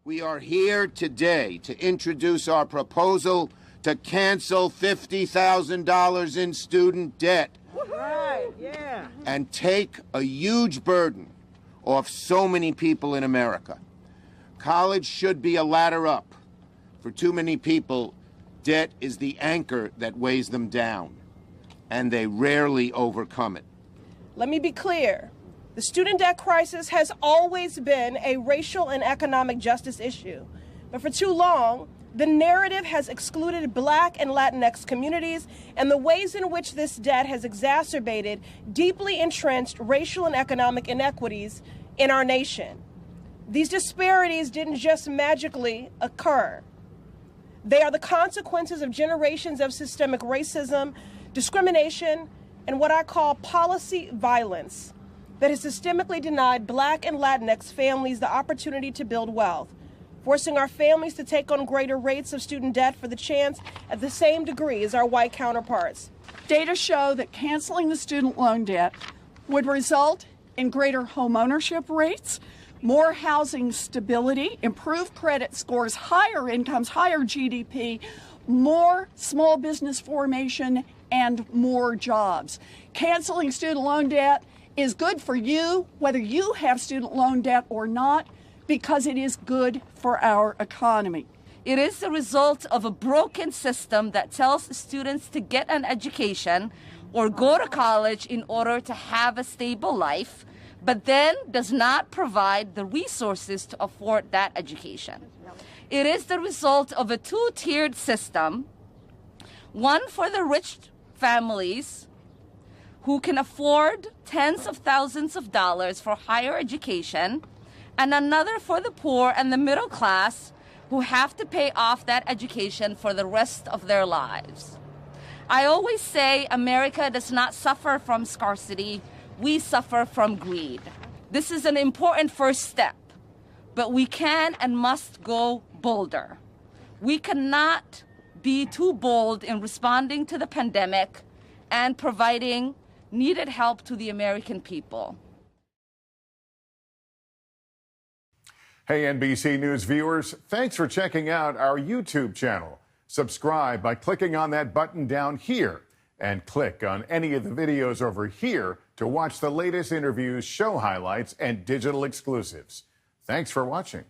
We are here today to introduce our proposal to cancel $50,000 in student debt. Right, yeah. And take a huge burden off so many people in America. College should be a ladder up. For too many people, debt is the anchor that weighs them down, and they rarely overcome it. Let me be clear. The student debt crisis has always been a racial and economic justice issue. But for too long, the narrative has excluded Black and Latinx communities, and the ways in which this debt has exacerbated deeply entrenched racial and economic inequities in our nation. These disparities didn't just magically occur. They are the consequences of generations of systemic racism, discrimination, and what I call policy violence that has systemically denied Black and Latinx families the opportunity to build wealth, forcing our families to take on greater rates of student debt for the chance at the same degree as our white counterparts. Data show that canceling the student loan debt would result in greater home ownership rates, more housing stability, improved credit scores, higher incomes, higher GDP, more small business formation, and more jobs. Canceling student loan debt is good for you, whether you have student loan debt or not, because it is good for our economy. It is the result of a broken system that tells students to get an education or go to college in order to have a stable life, but then does not provide the resources to afford that education. It is the result of a two-tiered system, one for the rich families who can afford tens of thousands of dollars for higher education, and another for the poor and the middle class who have to pay off that education for the rest of their lives. I always say America does not suffer from scarcity, we suffer from greed. This is an important first step, but we can and must go bolder. We cannot be too bold in responding to the pandemic and providing needed help to the American people. Hey, NBC News viewers, thanks for checking out our YouTube channel. Subscribe by clicking on that button down here and click on any of the videos over here to watch the latest interviews, show highlights, and digital exclusives. Thanks for watching.